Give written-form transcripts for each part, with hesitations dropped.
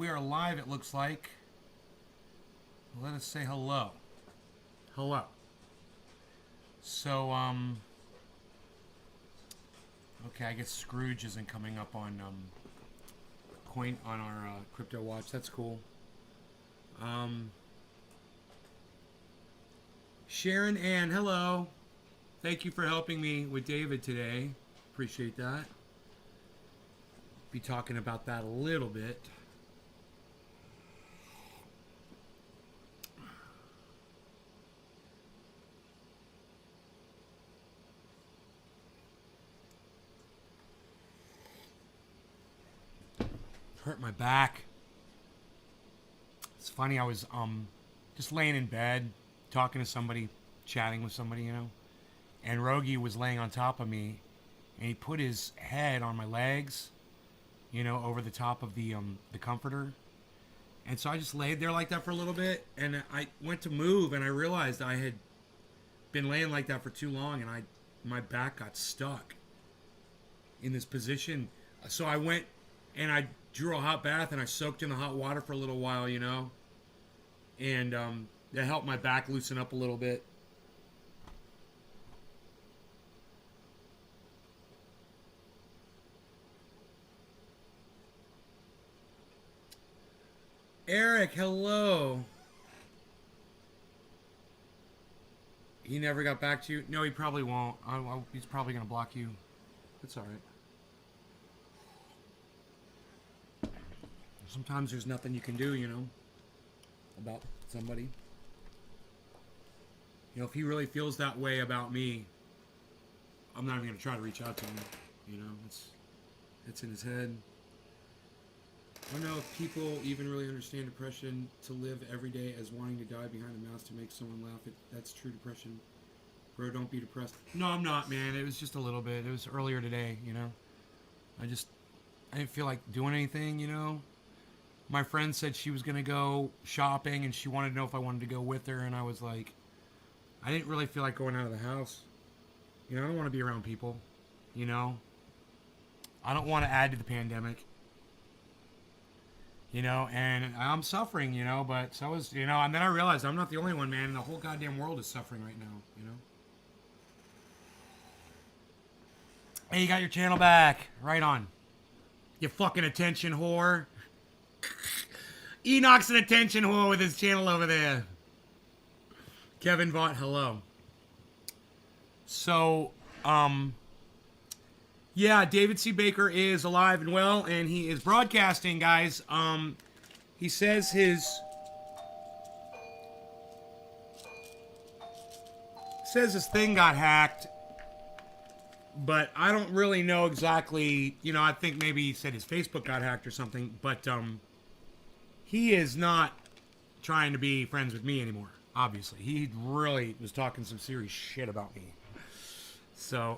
we are live, it looks like. Let us say hello. Hello. So, okay, I guess Scrooge isn't coming up on, coin on our, crypto watch. That's cool. Sharon Ann, hello. Thank you for helping me with David today. Appreciate that. Be talking about that a little bit. Hurt my back. It's funny, I was just laying in bed, talking to somebody, chatting with somebody, you know, and Rogi was laying on top of me, and he put his head on my legs, you know, over the top of the comforter. And so I just laid there like that for a little bit, and I went to move, and I realized I had been laying like that for too long, and my back got stuck in this position. So I went and I drew a hot bath, and I soaked in the hot water for a little while, you know, and that helped my back loosen up a little bit. Eric, hello. He never got back to you? No, he probably won't. He's probably going to block you. That's all right. Sometimes there's nothing you can do, you know, about somebody. You know, if he really feels that way about me, I'm not even going to try to reach out to him. You know, it's in his head. I don't know if people even really understand depression, to live every day as wanting to die behind a mask to make someone laugh. That's true depression. Bro, don't be depressed. No, I'm not, man. It was just a little bit. It was earlier today, you know. I didn't feel like doing anything, you know. My friend said she was going to go shopping, and she wanted to know if I wanted to go with her, and I was like, I didn't really feel like going out of the house. You know, I don't want to be around people, you know. I don't want to add to the pandemic. You know, and I'm suffering, you know, but so is, you know, and then I realized I'm not the only one, man, and the whole goddamn world is suffering right now, you know. Hey, you got your channel back. Right on. You fucking attention whore. Enoch's an attention whore with his channel over there. Kevin Vaught, hello. So, yeah, David C. Baker is alive and well, and he is broadcasting, guys. He says his thing got hacked, but I don't really know exactly. You know, I think maybe he said his Facebook got hacked or something, but he is not trying to be friends with me anymore. Obviously, he really was talking some serious shit about me. So,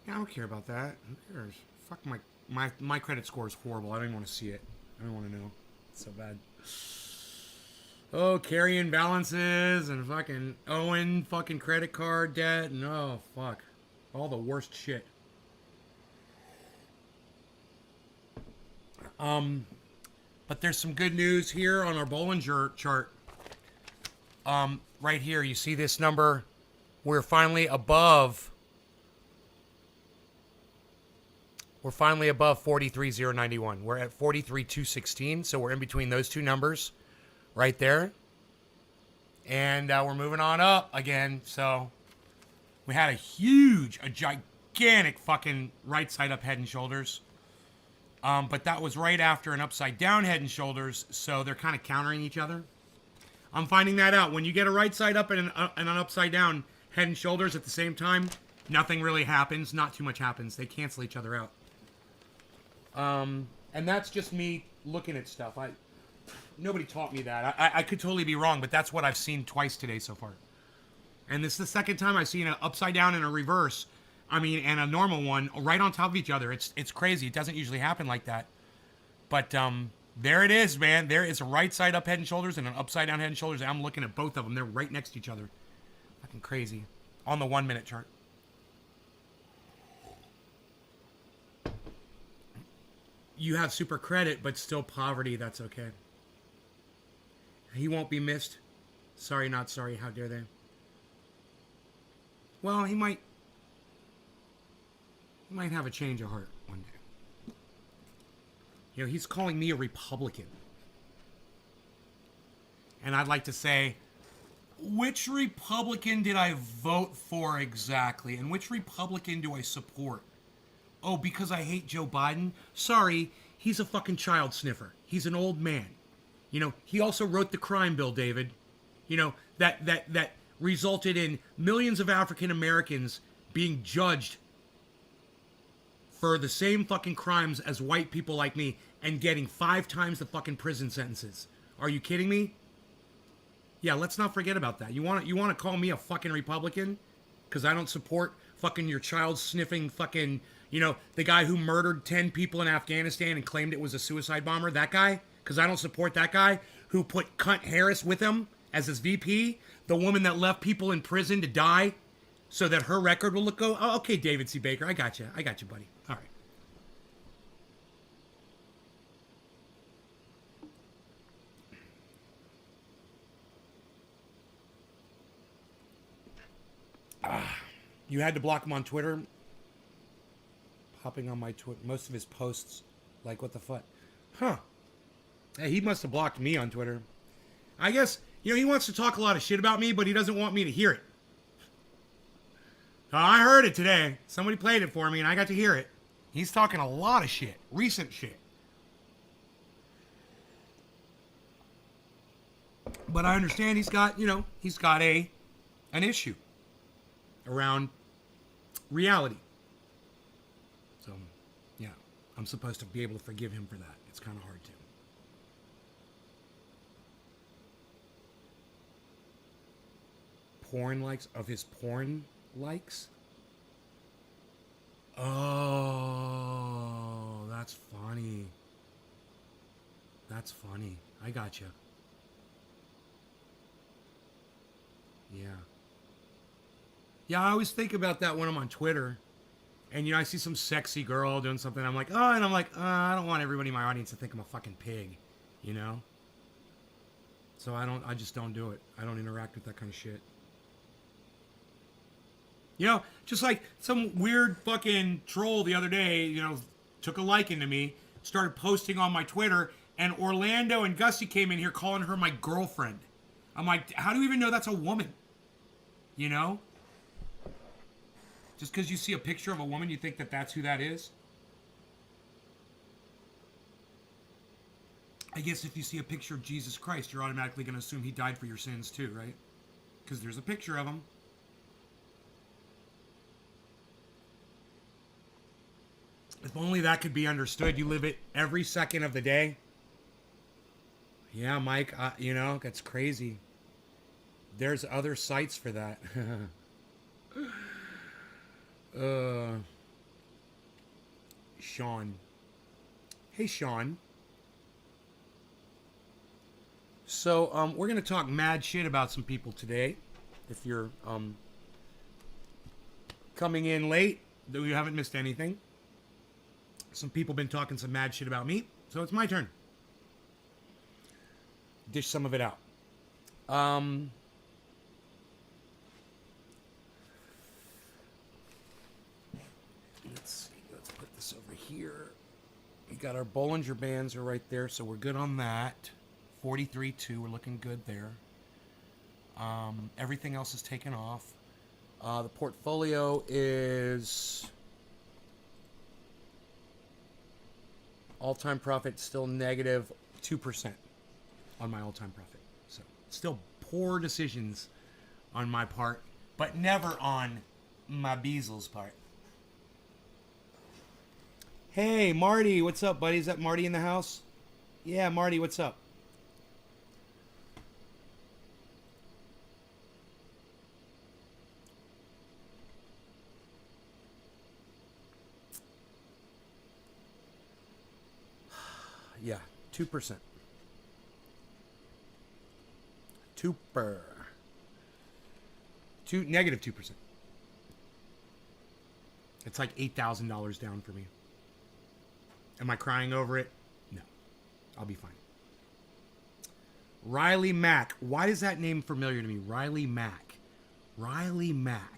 yeah, I don't care about that. Who cares? Fuck, my credit score is horrible. I don't even want to see it. I don't want to know. It's so bad. Oh, carrying balances and fucking owing fucking credit card debt and oh fuck, all the worst shit. But there's some good news here on our Bollinger chart. Right here, you see this number? We're finally above 43,091. We're at 43,216, so we're in between those two numbers right there. And we're moving on up again. So we had a gigantic fucking right side up Head and Shoulders. But that was right after an upside down Head and Shoulders, so they're kind of countering each other. I'm finding that out. When you get a right side up and an upside down Head and Shoulders at the same time, nothing really happens. Not too much happens. They cancel each other out. And that's just me looking at stuff. Nobody taught me that. I could totally be wrong, but that's what I've seen twice today so far. And this is the second time I've seen an upside down and a reverse. I mean, and a normal one right on top of each other. It's crazy. It doesn't usually happen like that. But there it is, man. There is a right side up Head and Shoulders and an upside down Head and Shoulders. And I'm looking at both of them. They're right next to each other. Fucking crazy. On the 1 minute chart. you have super credit, but still poverty, that's okay. He won't be missed. Sorry, not sorry. How dare they? Well, he might have a change of heart one day. You know, he's calling me a Republican. And I'd like to say, which Republican did I vote for exactly? And which Republican do I support? Oh, because I hate Joe Biden? Sorry, he's a fucking child sniffer. He's an old man. You know, he also wrote the crime bill, David. You know, that resulted in millions of African Americans being judged for the same fucking crimes as white people like me and getting 5 times the fucking prison sentences. Are you kidding me? Yeah, let's not forget about that. You want to call me a fucking Republican because I don't support fucking your child sniffing fucking, you know, the guy who murdered 10 people in Afghanistan and claimed it was a suicide bomber, that guy? Because I don't support that guy who put Cunt Harris with him as his VP, the woman that left people in prison to die so that her record will look go. Oh, okay, David C. Baker, I got you, buddy. All right. You had to block him on Twitter. Popping on my Twitter, most of his posts, like what the fuck, huh? Hey, he must have blocked me on Twitter. I guess, you know, he wants to talk a lot of shit about me, but he doesn't want me to hear it. I heard it today. Somebody played it for me, and I got to hear it. He's talking a lot of shit, recent shit. But I understand he's got, you know, an issue around reality. So, yeah, I'm supposed to be able to forgive him for that. It's kind of hard to. Porn likes of his porn likes? Oh, that's funny. That's funny. I gotcha. Yeah. Yeah, I always think about that when I'm on Twitter. And, you know, I see some sexy girl doing something. I'm like, oh, and I'm like, I don't want everybody in my audience to think I'm a fucking pig. You know? So I just don't do it. I don't interact with that kind of shit. You know, just like some weird fucking troll the other day, you know, took a liking to me, started posting on my Twitter, and Orlando and Gussie came in here calling her my girlfriend. I'm like, how do you even know that's a woman? You know? Just because you see a picture of a woman, you think that that's who that is? I guess if you see a picture of Jesus Christ, you're automatically going to assume he died for your sins too, right? Because there's a picture of him. If only that could be understood. You live it every second of the day. Yeah, Mike, you know, that's crazy. There's other sites for that. Sean. Hey, Sean. So, we're going to talk mad shit about some people today. If you're coming in late, though you haven't missed anything. Some people been talking some mad shit about me, so it's my turn. Dish some of it out. Let's see. Let's put this over here. We got our Bollinger Bands are right there, so we're good on that. 43.2, we're looking good there. Everything else is taken off. The portfolio is all-time profit still negative 2% on my all-time profit. So still poor decisions on my part, but never on my Beasel's part. Hey, Marty, what's up, buddy? Is that Marty in the house? Yeah, Marty, what's up? Yeah, 2%. Negative 2%. It's like $8,000 down for me. Am I crying over it? No. I'll be fine. Riley Mack. Why is that name familiar to me? Riley Mack. Riley Mack.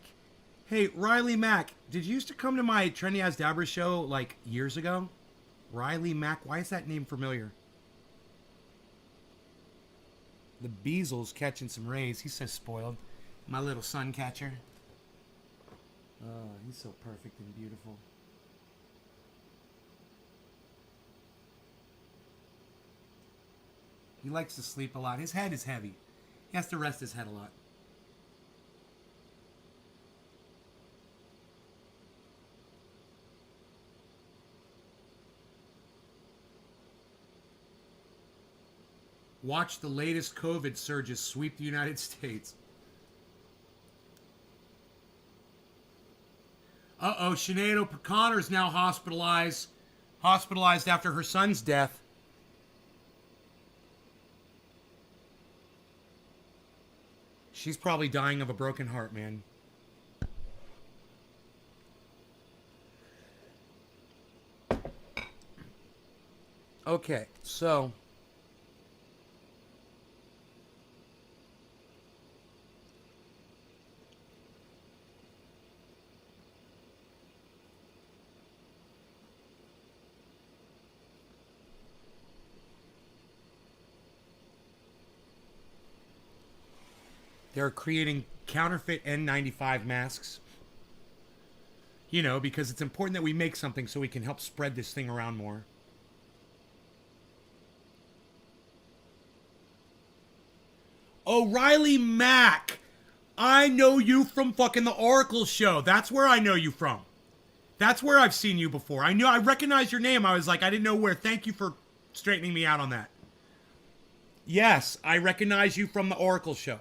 Hey, Riley Mack, did you used to come to my Trendy As Dabber show like years ago? Riley Mack, why is that name familiar? The Beasel's catching some rays. He's so spoiled. My little sun catcher. Oh, he's so perfect and beautiful. He likes to sleep a lot. His head is heavy. He has to rest his head a lot. Watch the latest COVID surges sweep the United States. Uh-oh, Sinead O'Connor is now hospitalized after her son's death. She's probably dying of a broken heart, man. Okay, so... they're creating counterfeit N95 masks. You know, because it's important that we make something so we can help spread this thing around more. Oh, Riley Mack! I know you from fucking the Oracle show. That's where I know you from. That's where I've seen you before. I recognized your name. I was like, I didn't know where. Thank you for straightening me out on that. Yes, I recognize you from the Oracle show.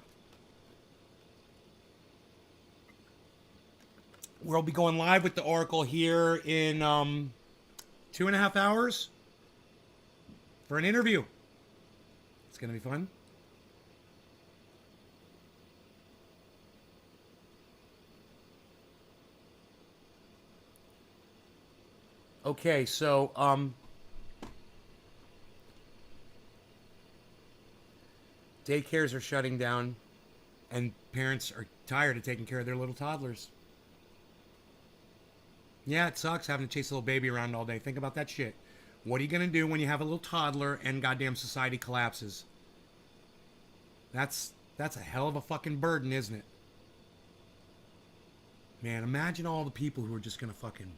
We'll be going live with the Oracle here in 2.5 hours for an interview. It's going to be fun. Okay, so daycares are shutting down and parents are tired of taking care of their little toddlers. Yeah, it sucks having to chase a little baby around all day. Think about that shit. What are you going to do when you have a little toddler and goddamn society collapses? That's a hell of a fucking burden, isn't it? Man, imagine all the people who are just going to fucking...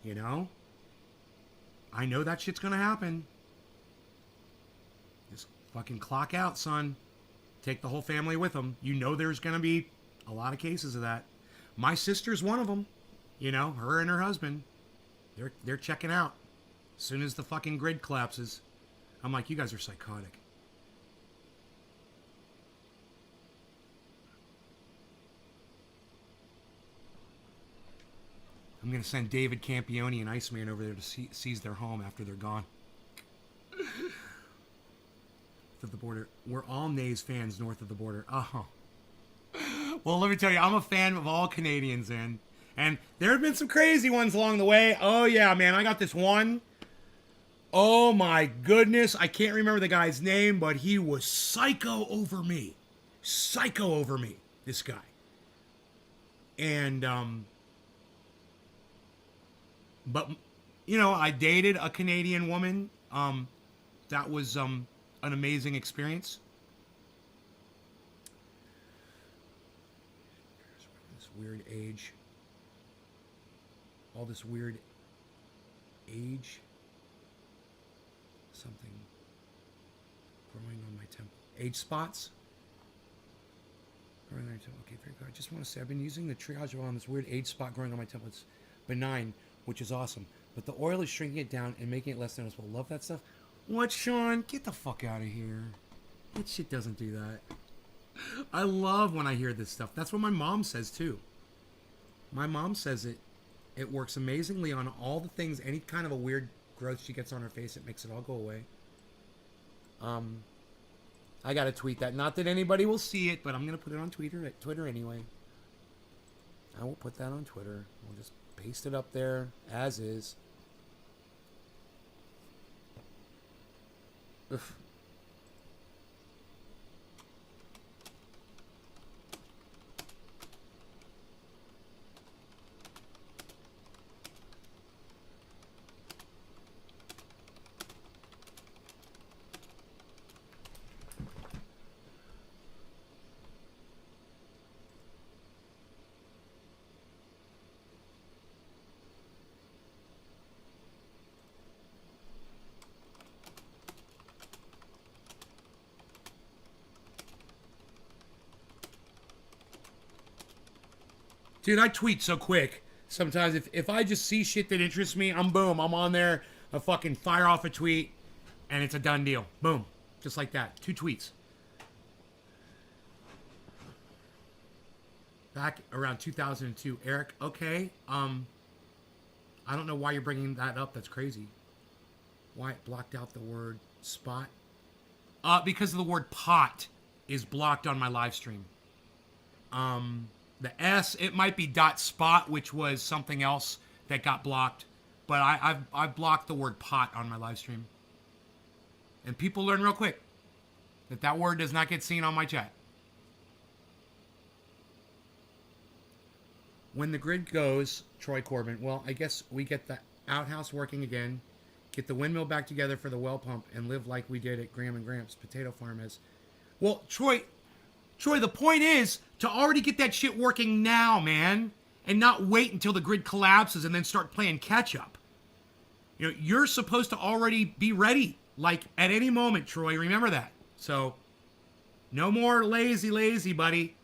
You know? I know that shit's going to happen. Just fucking clock out, son. Take the whole family with them. You know there's going to be a lot of cases of that. My sister's one of them. You know, her and her husband, they're checking out as soon as the fucking grid collapses. I'm like, you guys are psychotic. I'm going to send David Campione and Iceman over there to seize their home after they're gone. North of the border. We're all Nays fans north of the border. Oh. Well, let me tell you, I'm a fan of all Canadians, and there have been some crazy ones along the way. Oh, yeah, man. I got this one. Oh, my goodness. I can't remember the guy's name, but he was psycho over me. Psycho over me, this guy. And, but, you know, I dated a Canadian woman. That was, an amazing experience. This weird age. All this weird age. Something growing on my temple. Age spots. Growing on my temple. Okay, very good. I just want to say I've been using the triage oil on this weird age spot growing on my temple. It's benign, which is awesome. But the oil is shrinking it down and making it less noticeable. Love that stuff. What, Sean? Get the fuck out of here. That shit doesn't do that. I love when I hear this stuff. That's what my mom says too. My mom says it works amazingly on all the things, any kind of a weird growth she gets on her face, it makes it all go away. I gotta tweet that. Not that anybody will see it, but I'm gonna put it on Twitter anyway. I will put that on Twitter. We'll just paste it up there as is. Ugh. Dude, I tweet so quick. Sometimes if I just see shit that interests me, I'm on there. I fucking fire off a tweet, and it's a done deal. Boom. Just like that. 2 tweets. Back around 2002. Eric, okay. I don't know why you're bringing that up. That's crazy. Why it blocked out the word spot? Because of the word pot is blocked on my live stream. The S, it might be dot spot, which was something else that got blocked. But I've blocked the word pot on my live stream. And people learn real quick that word does not get seen on my chat. When the grid goes, Troy Corbin, well, I guess we get the outhouse working again, get the windmill back together for the well pump, and live like we did at Graham and Gramps Potato Farm is. Well, Troy, the point is to already get that shit working now, man, and not wait until the grid collapses and then start playing catch up. You know, you're supposed to already be ready, like at any moment, Troy. Remember that. So, no more lazy, buddy.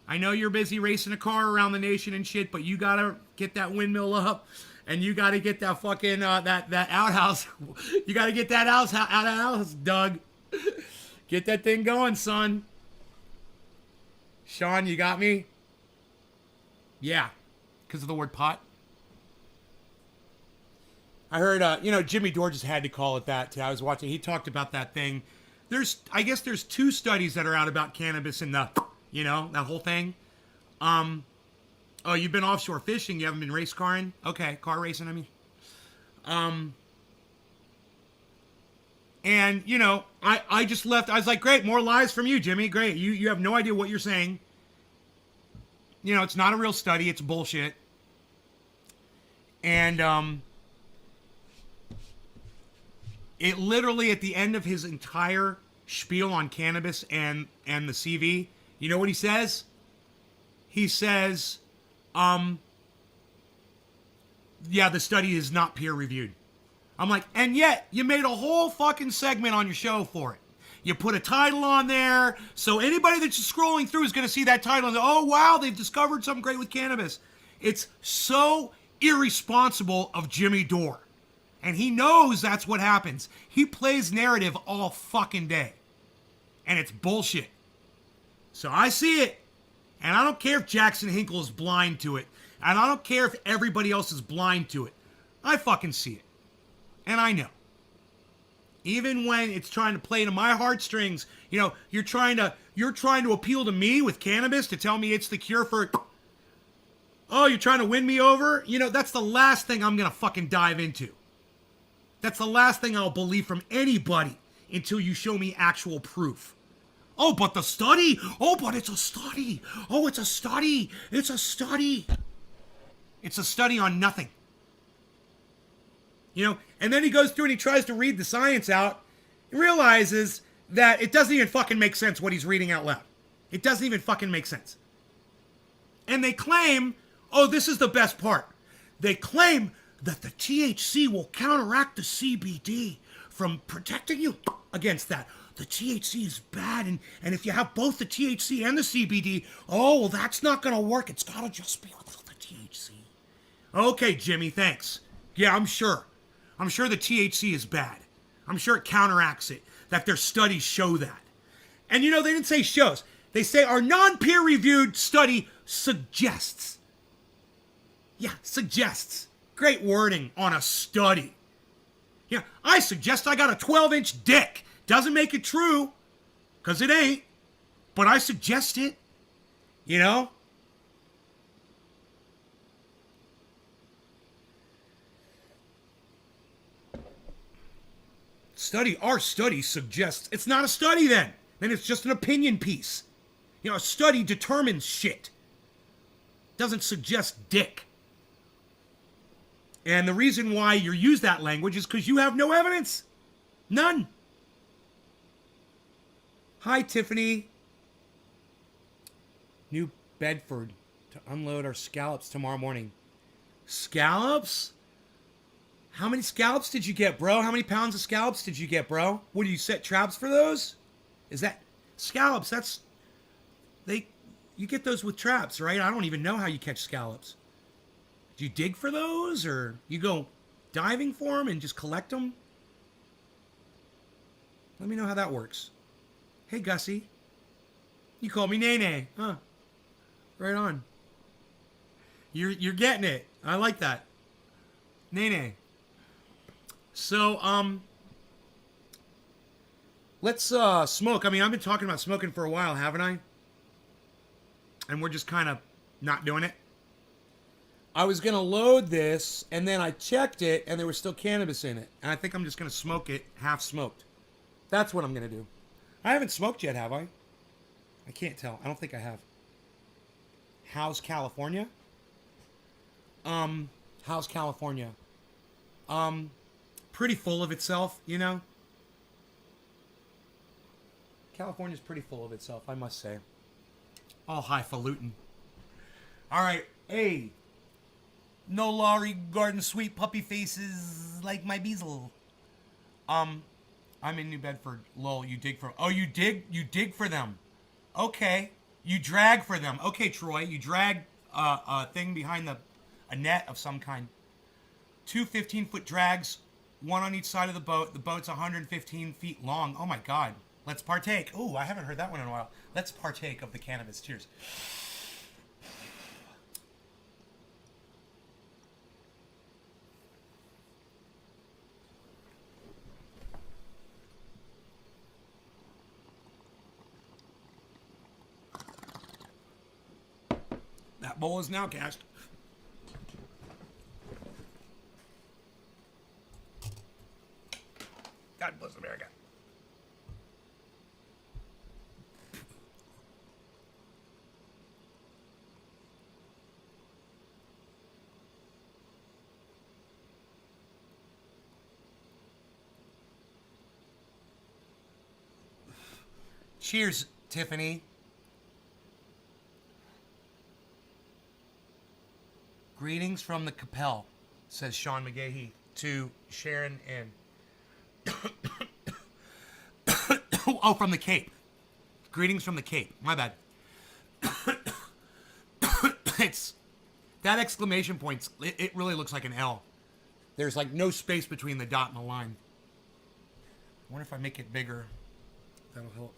I know you're busy racing a car around the nation and shit, but you gotta get that windmill up, and you gotta get that fucking that outhouse. You gotta get that outhouse dug. Get that thing going, son. Sean, you got me? Yeah, because of the word pot. I heard, Jimmy Dore just had to call it that, too. I was watching. He talked about that thing. I guess there's 2 studies that are out about cannabis and that whole thing. Oh, you've been offshore fishing. You haven't been race carring? Okay, car racing, I mean. And, I just left. I was like, great, more lies from you, Jimmy. Great. You have no idea what you're saying. It's not a real study. It's bullshit. And, it literally, at the end of his entire spiel on cannabis and the CV, you know what he says? He says, yeah, the study is not peer-reviewed. I'm like, and yet, you made a whole fucking segment on your show for it. You put a title on there, so anybody that's just scrolling through is going to see that title and say, oh, wow, they've discovered something great with cannabis. It's so irresponsible of Jimmy Dore. And he knows that's what happens. He plays narrative all fucking day. And it's bullshit. So I see it. And I don't care if Jackson Hinkle is blind to it. And I don't care if everybody else is blind to it. I fucking see it. And I know. Even when it's trying to play to my heartstrings, you're trying to appeal to me with cannabis to tell me it's the cure for... Oh, you're trying to win me over? That's the last thing I'm going to fucking dive into. That's the last thing I'll believe from anybody until you show me actual proof. Oh, but the study? Oh, but it's a study. Oh, it's a study. It's a study. It's a study on nothing. And then he goes through and he tries to read the science out. He realizes that it doesn't even fucking make sense what he's reading out loud. It doesn't even fucking make sense. And they claim, oh, this is the best part. They claim that the THC will counteract the CBD from protecting you against that. The THC is bad, and if you have both the THC and the CBD, oh, well, that's not going to work. It's got to just be without the THC. Okay, Jimmy, thanks. Yeah, I'm sure. I'm sure the THC is bad. I'm sure it counteracts it, that their studies show that. And, they didn't say shows. They say our non-peer-reviewed study suggests. Yeah, suggests. Great wording on a study. Yeah, I suggest I got a 12-inch dick. Doesn't make it true, because it ain't. But I suggest it. Our study suggests. It's not a study then. Then it's just an opinion piece. You know, a study determines shit. Doesn't suggest dick. And the reason why you use that language is because you have no evidence. None. Hi, Tiffany. New Bedford to unload our scallops tomorrow morning. Scallops? How many scallops did you get, bro? How many pounds of scallops did you get, bro? What, do you set traps for those? Is that scallops? That's you get those with traps, right? I don't even know how you catch scallops. Do you dig for those, or you go diving for them and just collect them? Let me know how that works. Hey, Gussie. You call me Nene, huh? Right on. You're getting it. I like that. Nene. So, let's smoke. I mean, I've been talking about smoking for a while, haven't I? And we're just kind of not doing it. I was going to load this, and then I checked it, and there was still cannabis in it. And I think I'm just going to smoke it half smoked. That's what I'm going to do. I haven't smoked yet, have I? I can't tell. I don't think I have. How's California? How's California? Pretty full of itself, you know? California's pretty full of itself, I must say. All highfalutin. Alright, hey. No law regarding sweet puppy faces like my Beazle. I'm in New Bedford. Lol, you dig for... Oh, you dig for them. Okay. You drag for them. Okay, Troy, you drag a thing behind a net of some kind. 2 15-foot drags, one on each side of the boat. The boat's 115 feet long. Oh my God. Let's partake. Oh, I haven't heard that one in a while. Let's partake of the cannabis. Cheers. That bowl is now cast. God bless America. Cheers, Tiffany. Greetings from the Capel, says Sean McGahee to Sharon and... Oh, from the Cape. Greetings from the Cape. My bad. It's... That exclamation point, it really looks like an L. There's like no space between the dot and the line. I wonder if I make it bigger. That'll help.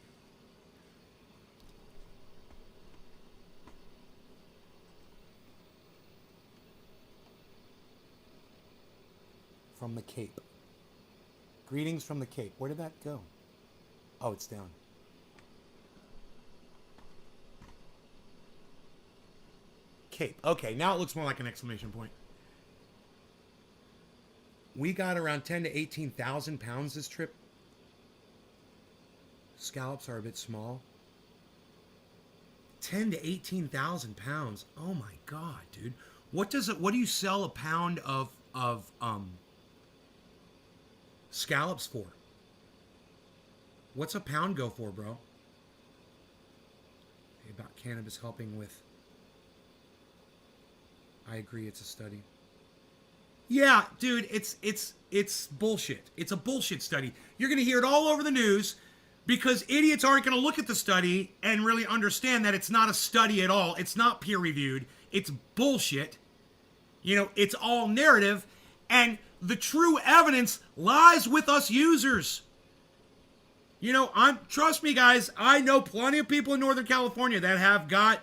From the Cape. Greetings from the Cape. Where did that go? Oh, it's down. Cape. Okay, now it looks more like an exclamation point. We got around 10 to 18,000 pounds this trip. Scallops are a bit small. 10 to 18,000 pounds. Oh my God, dude. What do you sell a pound of scallops for? What's a pound go for, bro? Hey, about cannabis helping with... I agree, it's a study. Yeah, dude, it's bullshit. It's a bullshit study. You're going to hear it all over the news because idiots aren't going to look at the study and really understand that it's not a study at all. It's not peer-reviewed. It's bullshit. You know, it's all narrative, and the true evidence lies with us users. You know, trust me, guys, I know plenty of people in Northern California that have got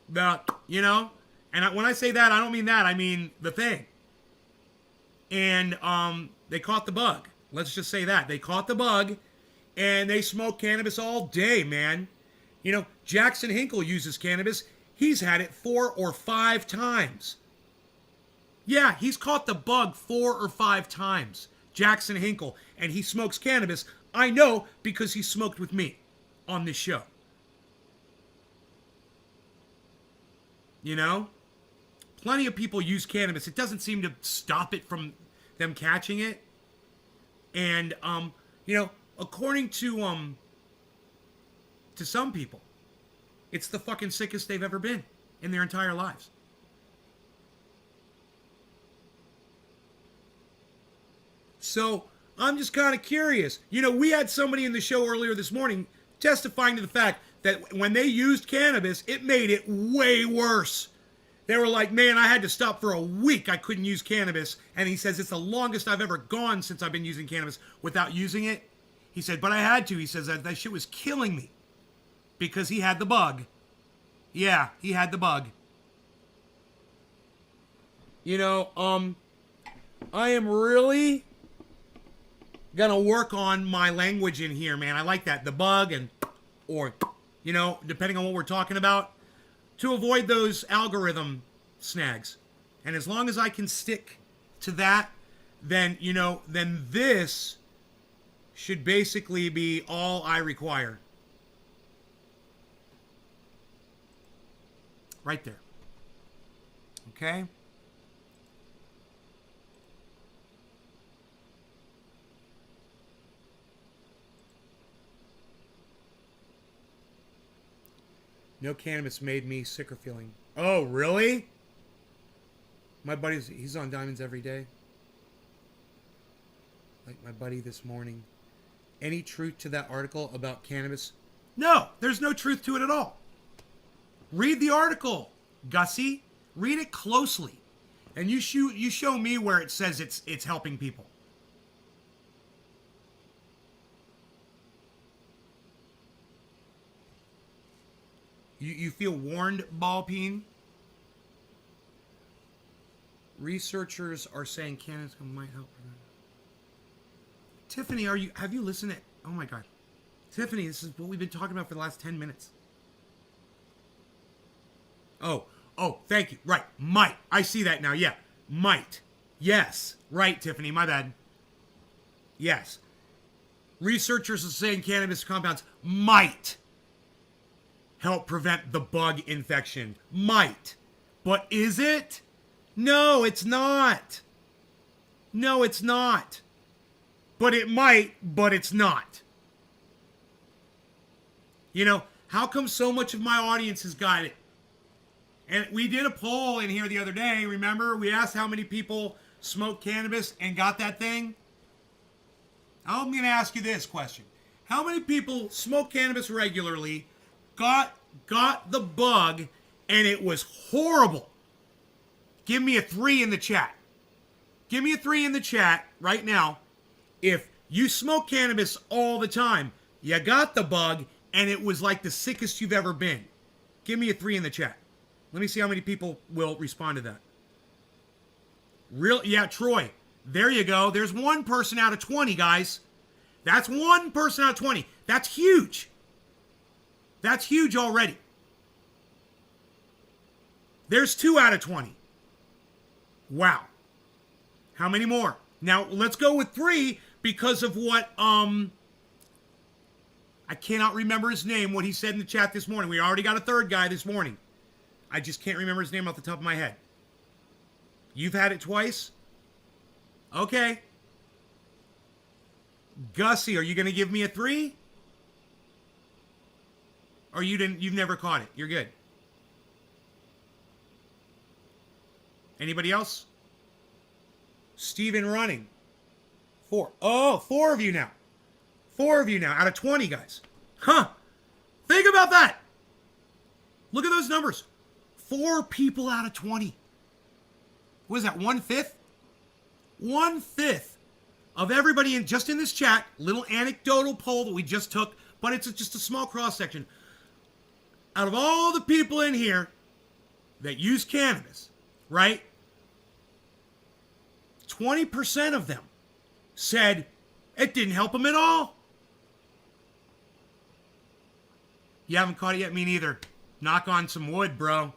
the, you know, and when I say that, I don't mean that. I mean the thing. And they caught the bug. Let's just say that. They caught the bug, and they smoke cannabis all day, man. You know, Jackson Hinkle uses cannabis. He's had it 4 or 5 times. Yeah, he's caught the bug 4 or 5 times. Jackson Hinkle, and he smokes cannabis. I know because he smoked with me on this show. You know? Plenty of people use cannabis. It doesn't seem to stop it from them catching it. And, you know, according to some people, it's the fucking sickest they've ever been in their entire lives. So, I'm just kind of curious. You know, we had somebody in the show earlier this morning testifying to the fact that when they used cannabis, it made it way worse. They were like, man, I had to stop for a week. I couldn't use cannabis. And he says, it's the longest I've ever gone since I've been using cannabis without using it. He said, but I had to. He says, that shit was killing me because he had the bug. Yeah, he had the bug. You know, I am really gonna work on my language in here, man. I like that. The bug and, or, you know, depending on what we're talking about, to avoid those algorithm snags. And as long as I can stick to that, then, you know, then this should basically be all I require. Right there. Okay? No cannabis made me sicker feeling. Oh, really? My buddy's, he's on diamonds every day. Like my buddy this morning. Any truth to that article about cannabis? No, there's no truth to it at all. Read the article, Gussie. Read it closely. And you show me where it says it's helping people. You feel warned, Ballpeen? Researchers are saying cannabis might help. Tiffany, have you listened to, oh my God. Tiffany, this is what we've been talking about for the last 10 minutes. Oh, thank you. Right, might. I see that now, yeah. Might. Yes. Right, Tiffany, my bad. Yes. Researchers are saying cannabis compounds might help prevent the bug infection. Might. But is it? No, it's not. No, it's not. But it might, but it's not. You know, how come so much of my audience has got it? And we did a poll in here the other day, remember? We asked how many people smoke cannabis and got that thing. I'm going to ask you this question. How many people smoke cannabis regularly, got the bug, and it was horrible? Give me a 3 in the chat. Give me a 3 in the chat right now. If you smoke cannabis all the time, you got the bug, and it was like the sickest you've ever been. Give me a 3 in the chat. Let me see how many people will respond to that. Yeah, Troy. There you go. There's one person out of 20, guys. That's one person out of 20. That's huge. That's huge already. There's 2 out of 20. Wow. How many more? Now, let's go with 3 because of what, I cannot remember his name, what he said in the chat this morning. We already got a 3rd guy this morning. I just can't remember his name off the top of my head. You've had it twice? Okay. Gussie, are you going to give me a 3? Or you've never caught it? You're good. Anybody else? Steven running. 4. Oh, 4 of you now. 4 of you now out of 20, guys. Huh. Think about that. Look at those numbers. 4 people out of 20. What is that, 1/5? 1/5 of everybody just in this chat, little anecdotal poll that we just took, but it's just a small cross section. Out of all the people in here that use cannabis, right? 20% of them said it didn't help them at all. You haven't caught it yet? Me neither. Knock on some wood, bro.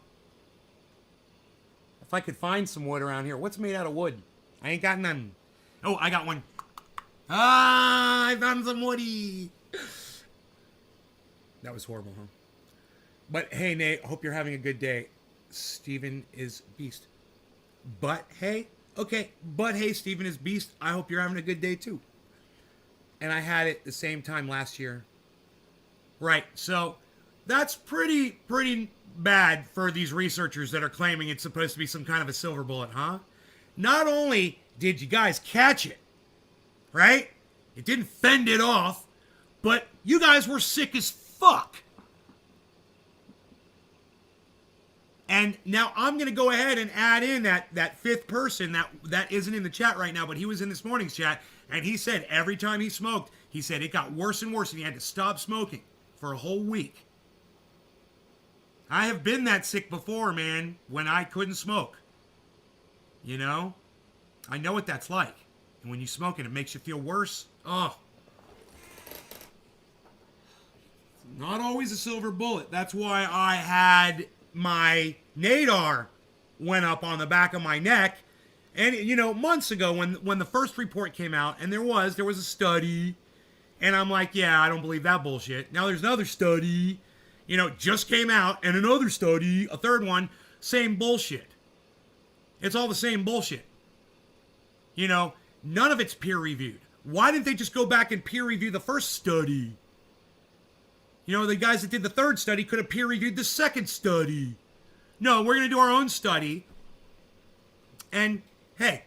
If I could find some wood around here. What's made out of wood? I ain't got none. Oh, I got one. Ah, I found some woody. That was horrible, huh? But hey, Nate, hope you're having a good day. Steven is beast. But hey, okay, but hey, Steven is beast. I hope you're having a good day too. And I had it the same time last year. Right. So that's pretty bad for these researchers that are claiming it's supposed to be some kind of a silver bullet, huh? Not only did you guys catch it, right? It didn't fend it off, but you guys were sick as fuck. And now I'm going to go ahead and add in that fifth person that isn't in the chat right now, but he was in this morning's chat, and he said every time he smoked, he said it got worse and worse, and he had to stop smoking for a whole week. I have been that sick before, man, when I couldn't smoke. You know? I know what that's like. And when you smoke it, it makes you feel worse. Oh. Not always a silver bullet. That's why I had my nadar went up on the back of my neck. And, you know, months ago when the first report came out, and there was a study, and I'm like, yeah, I don't believe that bullshit. Now there's another study, you know, just came out, and another study, a third one, same bullshit. It's all the same bullshit. You know, none of it's peer-reviewed. Why didn't they just go back and peer-review the first study? You know, the guys that did the third study could have peer-reviewed the second study. No, we're going to do our own study. And, hey,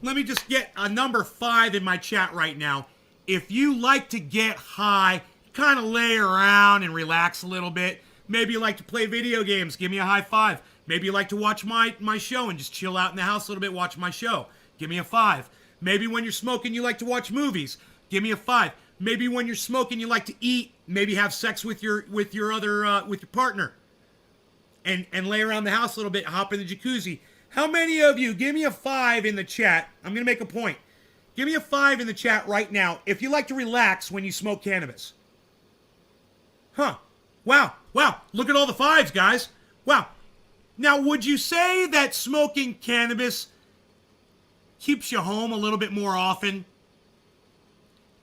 let me just get a number 5 in my chat right now. If you like to get high, kind of lay around and relax a little bit. Maybe you like to play video games. Give me a high 5. Maybe you like to watch my show and just chill out in the house a little bit, watch my show. Give me a 5. Maybe when you're smoking, you like to watch movies. Give me a 5. Maybe when you're smoking, you like to eat. Maybe have sex with your partner, and lay around the house a little bit. Hop in the jacuzzi. How many of you? Give me a 5 in the chat. I'm gonna make a point. Give me a 5 in the chat right now if you like to relax when you smoke cannabis. Huh? Wow. Look at all the 5s, guys. Wow. Now, would you say that smoking cannabis keeps you home a little bit more often?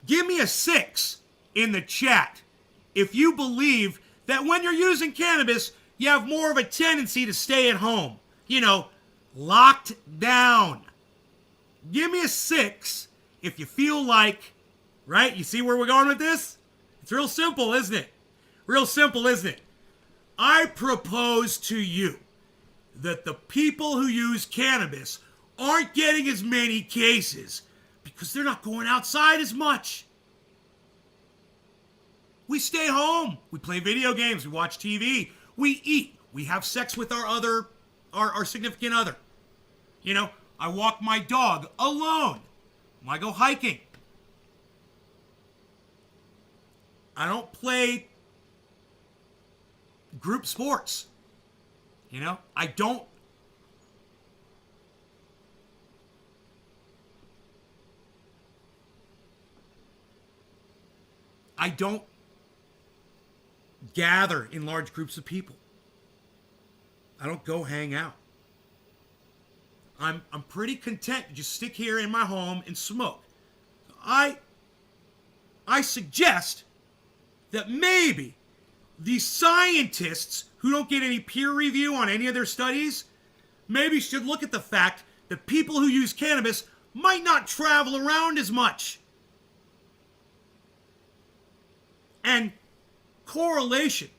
Give me a 6 in the chat if you believe that when you're using cannabis, you have more of a tendency to stay at home. You know, locked down. Give me a 6 if you feel like, right? You see where we're going with this? It's real simple, isn't it? Real simple, isn't it? I propose to you that the people who use cannabis aren't getting as many cases because they're not going outside as much. We stay home. We play video games. We watch TV. We eat. We have sex with our significant other. You know, I walk my dog alone. I go hiking. I don't play group sports. You know, I don't gather in large groups of people. I don't go hang out. I'm pretty content to just stick here in my home and smoke. I suggest that maybe the scientists who don't get any peer review on any of their studies maybe should look at the fact that people who use cannabis might not travel around as much. And correlation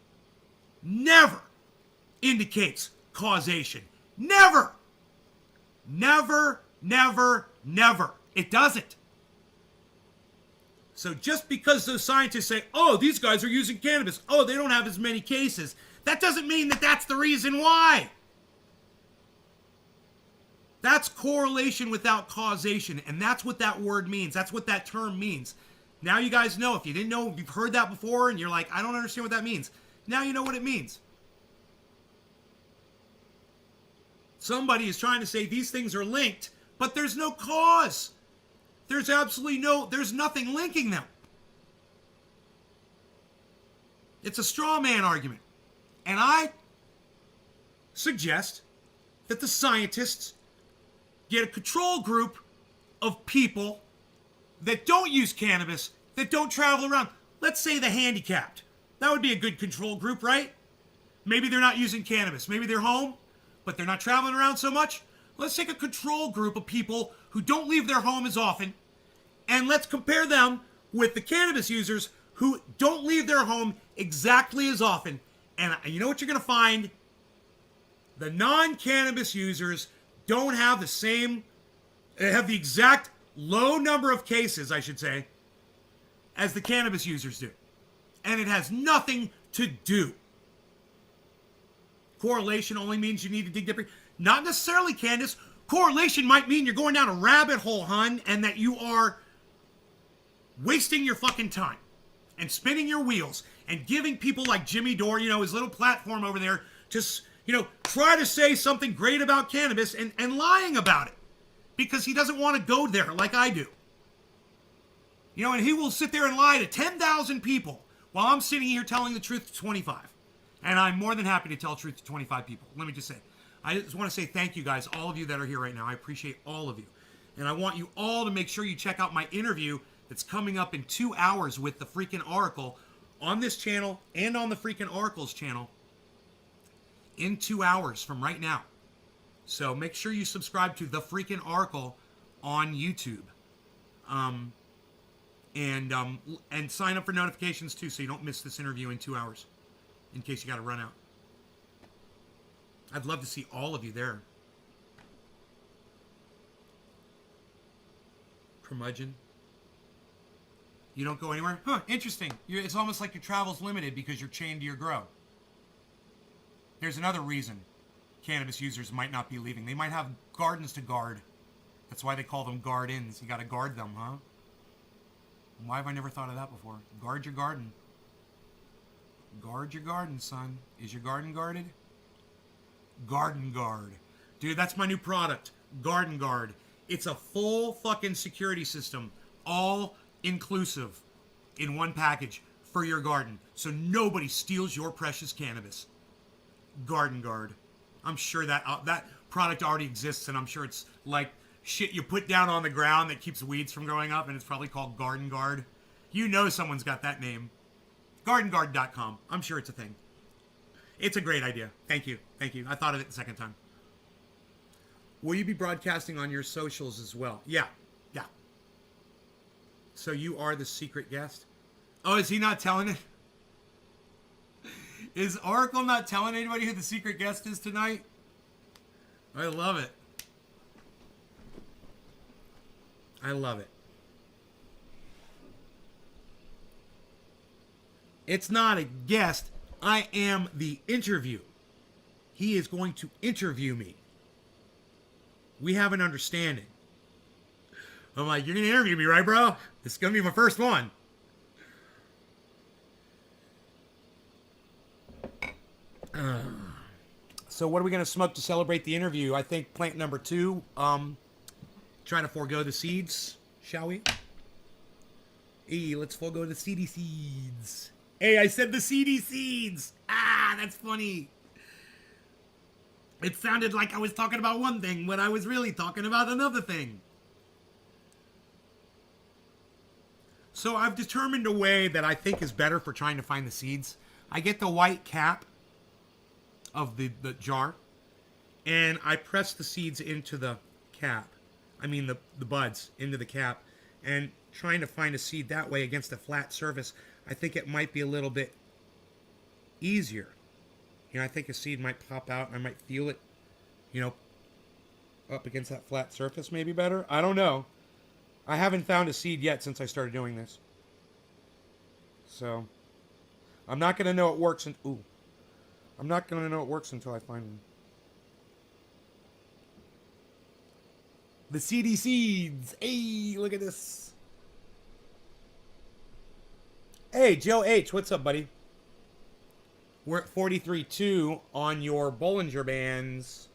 never indicates causation. Never. Never, never, never. It doesn't. So just because those scientists say, oh, these guys are using cannabis, oh, they don't have as many cases, that doesn't mean that that's the reason why. That's correlation without causation, and that's what that word means. That's what that term means. Now you guys know. If you didn't know, if you've heard that before and you're like, I don't understand what that means. Now you know what it means. Somebody is trying to say these things are linked, but there's no cause. There's nothing linking them. It's a straw man argument. And I suggest that the scientists get a control group of people that don't use cannabis, that don't travel around. Let's say the handicapped. That would be a good control group, right? Maybe they're not using cannabis. Maybe they're home, but they're not traveling around so much. Let's take a control group of people who don't leave their home as often, and let's compare them with the cannabis users who don't leave their home exactly as often. And you know what you're going to find? The non-cannabis users don't have the same, they have the exact low number of cases, I should say, as the cannabis users do. And it has nothing to do. Correlation only means you need to dig deeper. Not necessarily, Candace. Correlation might mean you're going down a rabbit hole, hun, and that you are wasting your fucking time and spinning your wheels and giving people like Jimmy Dore, you know, his little platform over there, just, you know, try to say something great about cannabis and lying about it because he doesn't want to go there like I do. You know, and he will sit there and lie to 10,000 people while I'm sitting here telling the truth to 25. And I'm more than happy to tell truth to 25 people. Let me just say, I just want to say thank you guys, all of you that are here right now. I appreciate all of you. And I want you all to make sure you check out my interview that's coming up in 2 hours with the freaking Oracle on this channel and on the freaking Oracle's channel in 2 hours from right now. So make sure you subscribe to the freaking Oracle on YouTube. And sign up for notifications too so you don't miss this interview in 2 hours in case you got to run out. I'd love to see all of you there. Curmudgeon. You don't go anywhere? Huh, interesting. It's almost like your travel's limited because you're chained to your grow. There's another reason cannabis users might not be leaving. They might have gardens to guard. That's why they call them gardens. You got to guard them, huh? Why have I never thought of that before? Guard your garden. Guard your garden, son. Is your garden guarded? Garden Guard. Dude, that's my new product. Garden Guard. It's a full fucking security system. All inclusive in one package for your garden. So nobody steals your precious cannabis. Garden Guard. I'm sure that that product already exists, and I'm sure it's like shit you put down on the ground that keeps weeds from growing up, and it's probably called Garden Guard. You know someone's got that name. GardenGuard.com. I'm sure it's a thing. It's a great idea. Thank you. Thank you. I thought of it the second time. Will you be broadcasting on your socials as well? Yeah. Yeah. So you are the secret guest? Oh, is he not telling it? Is Oracle not telling anybody who the secret guest is tonight? I love it. I love it. It's not a guest. I am the interview. He is going to interview me. We have an understanding. I'm like, you're going to interview me, right, bro? This is going to be my first one. So what are we going to smoke to celebrate the interview? I think plant number 2. Try to forego the seeds, shall we? Hey, let's forego the seedy seeds. Hey, I said the seedy seeds. Ah, that's funny. It sounded like I was talking about one thing when I was really talking about another thing. So I've determined a way that I think is better for trying to find the seeds. I get the white cap of the jar, and I press the seeds into the cap. I mean the buds into the cap, and trying to find a seed that way against a flat surface, I think it might be a little bit easier. You know, I think a seed might pop out and I might feel it, you know, up against that flat surface maybe better. I don't know. I haven't found a seed yet since I started doing this. So, I'm not going to know it works I'm not going to know it works until I find one. The seedy seeds. Hey, look at this. Hey, Joe H. What's up, buddy? We're at 43.2 on your Bollinger Bands.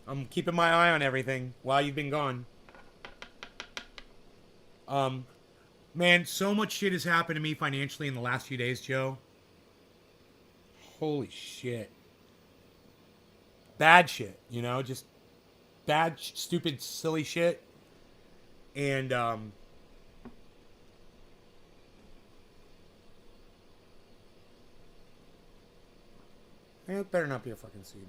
I'm keeping my eye on everything while you've been gone. Man, so much shit has happened to me financially in the last few days, Joe. Holy shit. Bad shit, you know, just bad, stupid, silly shit. And, It better not be a fucking seed.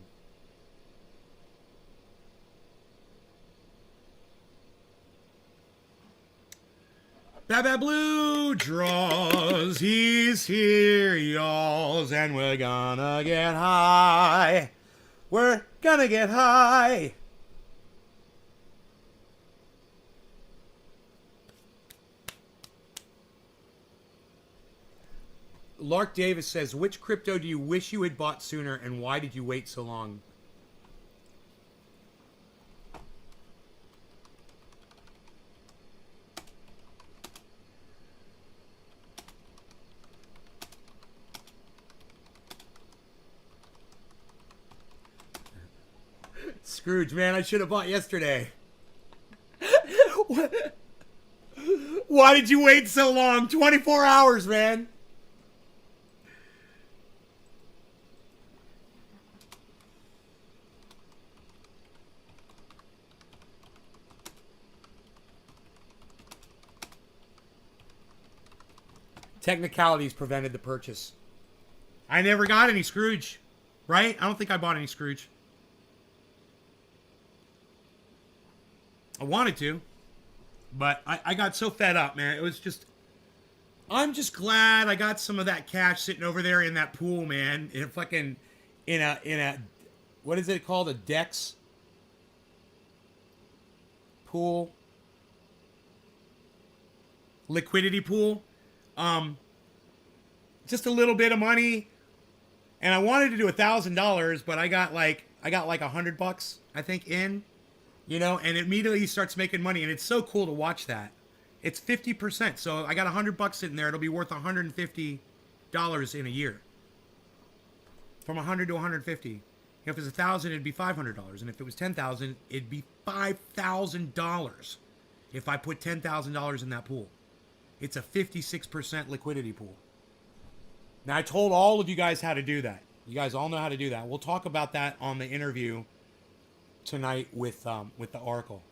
Bad Blue draws, he's here, y'alls, and we're gonna get high. We're gonna get high. Lark Davis says, which crypto do you wish you had bought sooner, and why did you wait so long? Scrooge, man, I should have bought yesterday. Why did you wait so long? 24 hours, man. Technicalities prevented the purchase. I never got any Scrooge, right? I don't think I bought any Scrooge. I wanted to, but I got so fed up, man. It was just, I'm just glad I got some of that cash sitting over there in that pool, man. In a fucking, in a, what is it called? A Dex pool, liquidity pool. Just a little bit of money, and I wanted to do $1,000, but I got like $100, I think, in. You know, and immediately he starts making money, and it's so cool to watch that. It's 50%, so I got $100 sitting there. It'll be worth $150 in a year. From 100 to 150. If it was 1,000, it'd be $500, and if it was 10,000, it'd be $5,000. If I put $10,000 in that pool, it's a 56% liquidity pool. Now I told all of you guys how to do that. You guys all know how to do that. We'll talk about that on the interview tonight with the Oracle,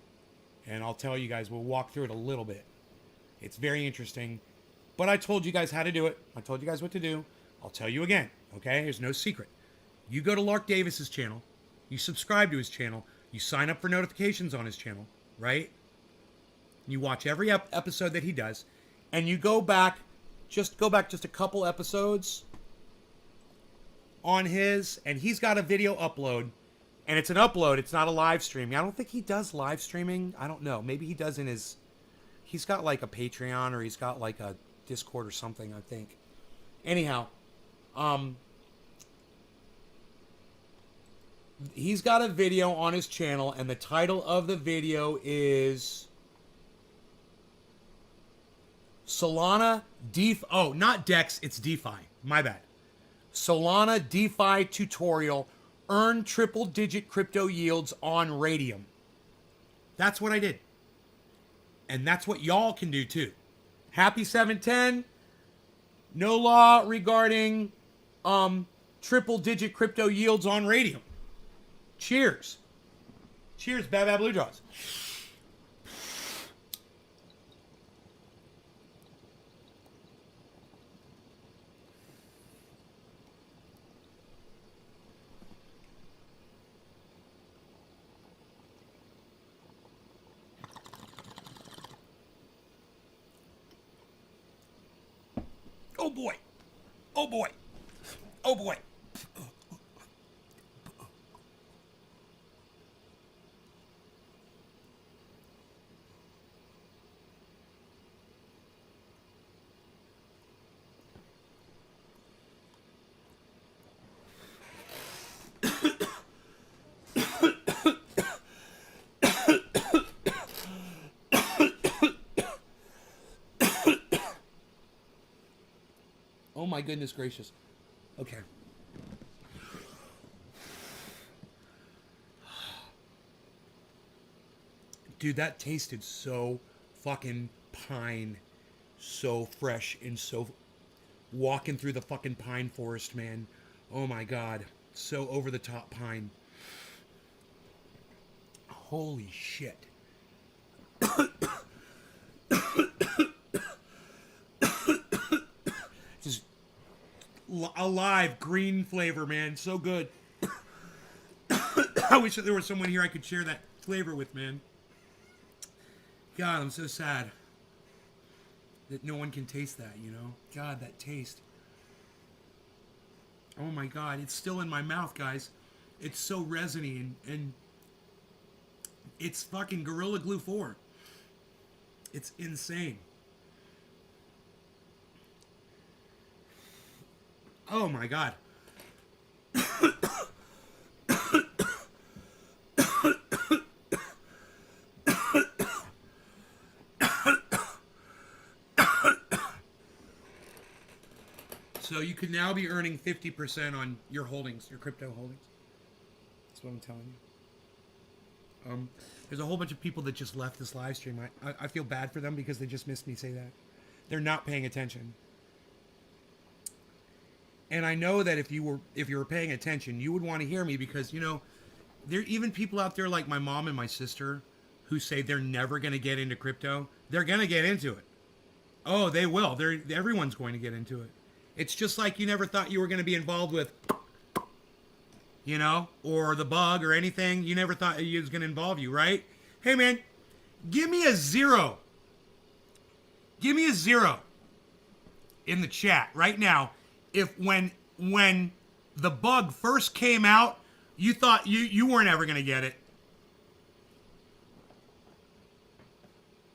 and I'll tell you guys, we'll walk through it a little bit. It's very interesting, but I told you guys how to do it. I told you guys what to do. I'll tell you again, okay? There's no secret. You go to Lark Davis's channel, you subscribe to his channel, you sign up for notifications on his channel, right? You watch every episode that he does, and you go back just a couple episodes on his, and he's got a video upload. And it's an upload. It's not a live stream. I don't think he does live streaming. I don't know. Maybe he does in his... He's got like a Patreon, or he's got like a Discord or something, I think. Anyhow. He's got a video on his channel, and the title of the video is... Solana DeFi... Oh, not Dex. It's DeFi. My bad. Solana DeFi tutorial... Earn triple-digit crypto yields on Radium. That's what I did. And that's what y'all can do, too. Happy 710. No law regarding triple-digit crypto yields on Radium. Cheers. Cheers, Bad Blue Jaws. Oh boy. Oh boy. Oh boy. Oh my goodness gracious. Okay. Dude, that tasted so fucking pine. So fresh and so... Walking through the fucking pine forest, man. Oh my god. So over the top pine. Holy shit. Just... alive green flavor, man. So good. I wish that there was someone here I could share that flavor with, man. God, I'm so sad that no one can taste that, you know? God, that taste. Oh my God, it's still in my mouth, guys. It's so resiny and it's fucking Gorilla Glue 4. It's insane. Oh my God. So you could now be earning 50% on your holdings, your crypto holdings. That's what I'm telling you. There's a whole bunch of people that just left this live stream. I feel bad for them because they just missed me say that. They're not paying attention. And I know that if you were paying attention, you would want to hear me because, you know, there are even people out there like my mom and my sister who say they're never going to get into crypto. They're going to get into it. Oh, they will. Everyone's going to get into it. It's just like you never thought you were going to be involved with, you know, or the bug or anything. You never thought it was going to involve you, right? Hey, man, give me a 0. Give me a 0 in the chat right now. If when the bug first came out, you thought you weren't ever going to get it.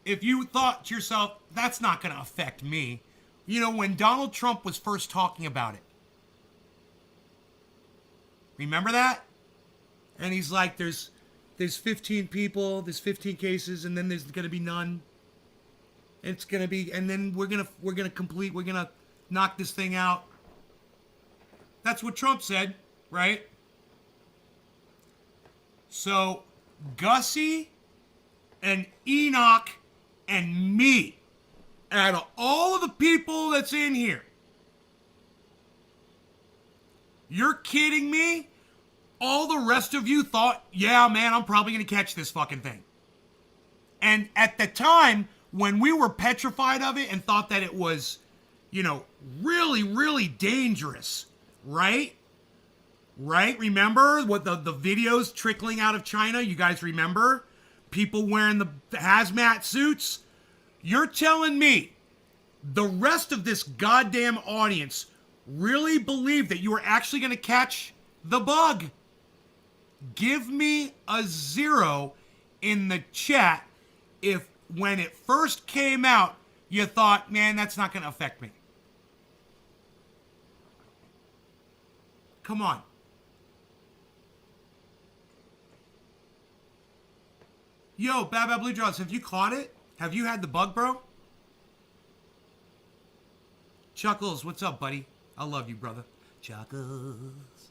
If you thought to yourself, that's not going to affect me. You know, when Donald Trump was first talking about it. Remember that? And he's like, there's 15 people, there's 15 cases, and then there's going to be none. It's going to be, and then we're going to knock this thing out. That's what Trump said, right? So, Gussie and Enoch and me, out of all of the people that's in here, you're kidding me? All the rest of you thought, yeah, man, I'm probably going to catch this fucking thing. And at the time, when we were petrified of it and thought that it was, you know, really, really dangerous, right? Right? Remember what the videos trickling out of China? You guys remember? People wearing the hazmat suits? You're telling me the rest of this goddamn audience really believed that you were actually going to catch the bug? Give me a 0 in the chat if when it first came out, you thought, man, that's not going to affect me. Come on. Yo, Bad Blue Jaws, have you caught it? Have you had the bug, bro? Chuckles, what's up, buddy? I love you, brother. Chuckles.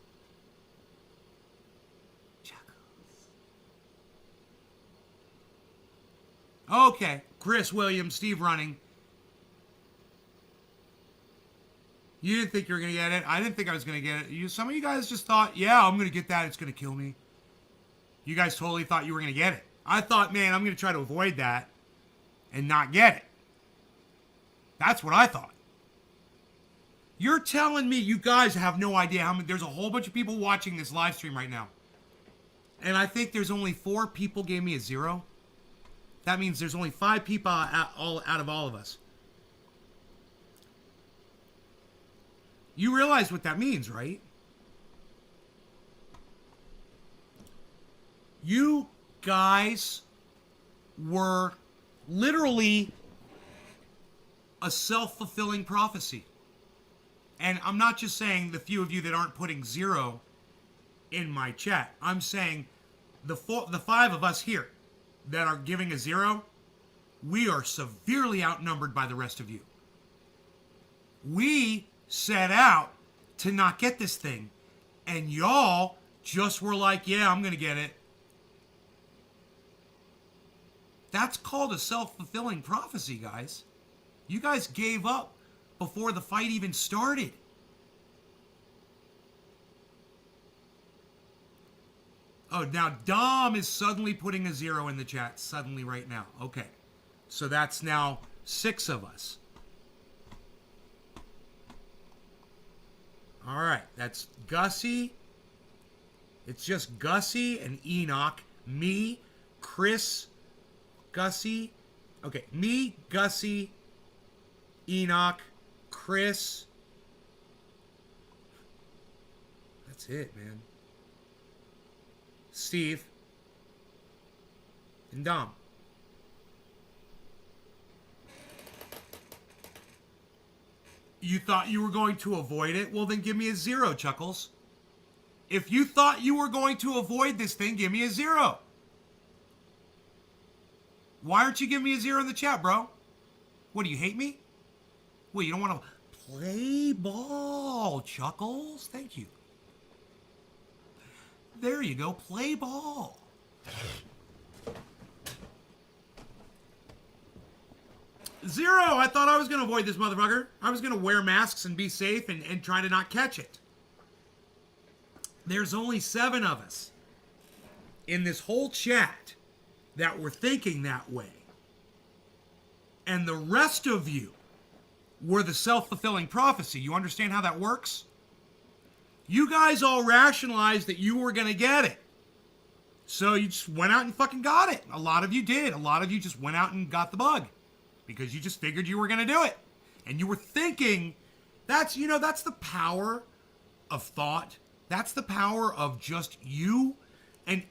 Okay, Chris Williams, Steve Running. You didn't think you were going to get it. I didn't think I was going to get it. Some of you guys just thought, yeah, I'm going to get that. It's going to kill me. You guys totally thought you were going to get it. I thought, man, I'm going to try to avoid that and not get it. That's what I thought. You're telling me you guys have no idea how many. There's a whole bunch of people watching this live stream right now. And I think there's only 4 people gave me a 0. That means there's only 5 people out of all of us. You realize what that means, right? You guys were literally a self-fulfilling prophecy. And I'm not just saying the few of you that aren't putting 0 in my chat. I'm saying the 5 of us here that are giving a 0, we are severely outnumbered by the rest of you. We set out to not get this thing, and y'all just were like, yeah, I'm going to get it. That's called a self-fulfilling prophecy, guys. You guys gave up before the fight even started. Oh, now Dom is suddenly putting a 0 in the chat. Suddenly right now. Okay. So that's now 6 of us. All right, that's Gussie. It's just Gussie and Enoch. Me, Chris, Gussie. Okay, me, Gussie, Enoch, Chris. That's it, man. Steve and Dom. You thought you were going to avoid it? Well, then give me a 0, Chuckles. If you thought you were going to avoid this thing, give me a 0. Why aren't you giving me a 0 in the chat, bro? What, do you hate me? What, you don't want to play ball, Chuckles? Thank you. There you go, play ball. Zero! I thought I was going to avoid this motherfucker. I was going to wear masks and be safe and try to not catch it. There's only 7 of us in this whole chat that were thinking that way. And the rest of you were the self-fulfilling prophecy. You understand how that works? You guys all rationalized that you were going to get it. So you just went out and fucking got it. A lot of you did. A lot of you just went out and got the bug. Because you just figured you were going to do it. And you were thinking, that's the power of thought. That's the power of just you. And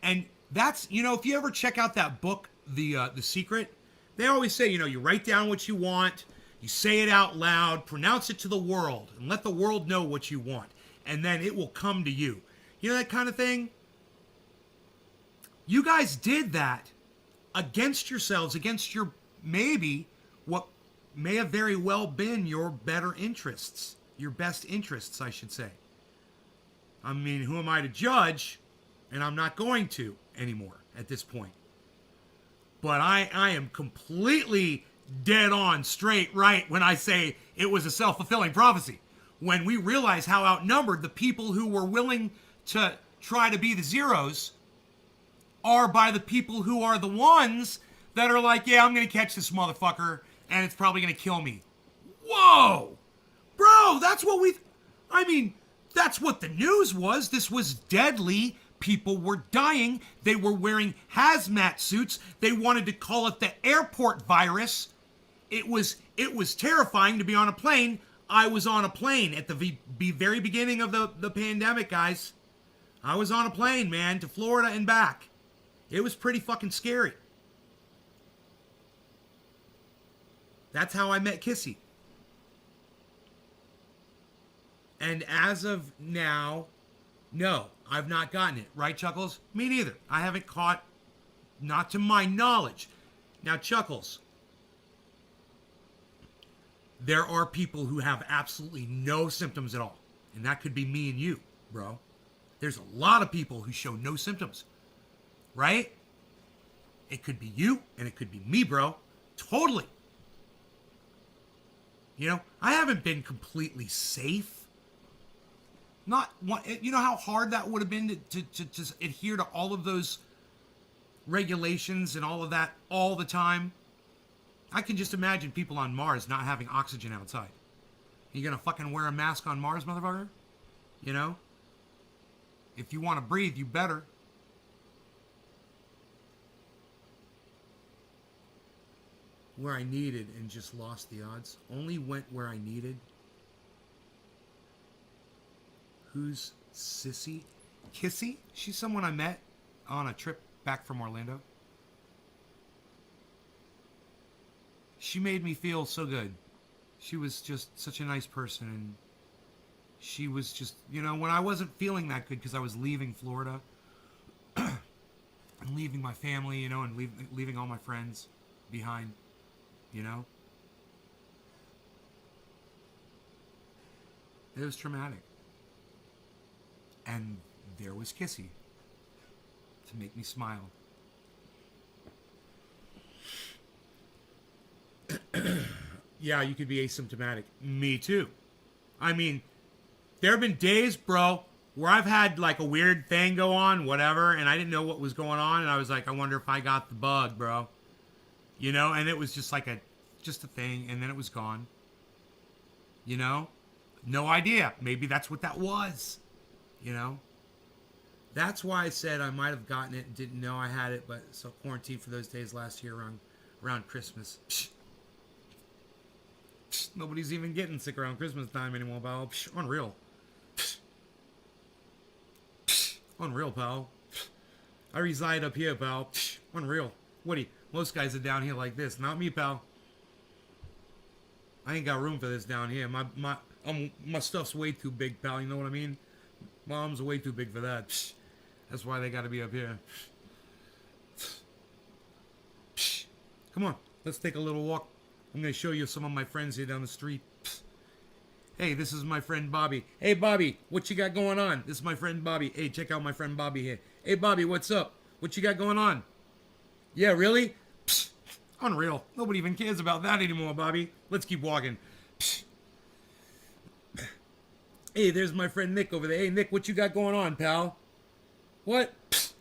that's, if you ever check out that book, The Secret, they always say, you write down what you want, you say it out loud, pronounce it to the world, and let the world know what you want. And then it will come to you. You know that kind of thing? You guys did that against yourselves, against your, maybe, what may have very well been your better interests. Your best interests, I should say. I mean, who am I to judge? And I'm not going to anymore at this point. But I am completely dead on straight right when I say it was a self-fulfilling prophecy. When we realize how outnumbered the people who were willing to try to be the zeros are by the people who are the ones that are like, yeah, I'm going to catch this motherfucker and it's probably going to kill me. Whoa! Bro, that's what that's what the news was. This was deadly. People were dying. They were wearing hazmat suits. They wanted to call it the airport virus. It was terrifying to be on a plane. I was on a plane at the very beginning of the pandemic, guys. I was on a plane, man, to Florida and back. It was pretty fucking scary. That's how I met Kissy. And as of now, no, I've not gotten it. Right, Chuckles? Me neither. I haven't caught, not to my knowledge. Now, Chuckles, there are people who have absolutely no symptoms at all. And that could be me and you, bro. There's a lot of people who show no symptoms. Right? It could be you and it could be me, bro. Totally. I haven't been completely safe. Not one, you know how hard that would have been to adhere to all of those regulations and all of that all the time. I can just imagine people on Mars not having oxygen outside. You gonna fucking wear a mask on Mars, motherfucker? If you want to breathe, you better. Where I needed and just lost the odds. Only went where I needed. Who's Sissy? Kissy? She's someone I met on a trip back from Orlando. She made me feel so good. She was just such a nice person. And she was just, when I wasn't feeling that good because I was leaving Florida and leaving my family, and leaving all my friends behind. It was traumatic. And there was Kissy to make me smile. Yeah, you could be asymptomatic. Me too. I mean, there have been days, bro, where I've had like a weird thing go on, whatever, and I didn't know what was going on, and I was like, I wonder if I got the bug, bro. And it was just like a thing, and then it was gone. No idea. Maybe that's what that was. You know? That's why I said I might have gotten it and didn't know I had it, but so quarantined for those days last year around Christmas. Psh. Psh. Nobody's even getting sick around Christmas time anymore, pal. Psh. Unreal. Psh. Psh. Unreal, pal. Psh. I reside up here, pal. Psh. Unreal. Woody, most guys are down here like this. Not me, pal. I ain't got room for this down here. My stuff's way too big, pal. You know what I mean? My arms are way too big for that. Psh. That's why they got to be up here. Psh. Come on, let's take a little walk. I'm going to show you some of my friends here down the street. Psh. Hey, this is my friend Bobby. Hey, Bobby, what you got going on? This is my friend Bobby. Hey, check out my friend Bobby here. Hey, Bobby, what's up? What you got going on? Yeah, really? Psh. Unreal. Nobody even cares about that anymore, Bobby. Let's keep walking. Psh. Hey, there's my friend Nick over there. Hey, Nick, what you got going on, pal? What? Psst.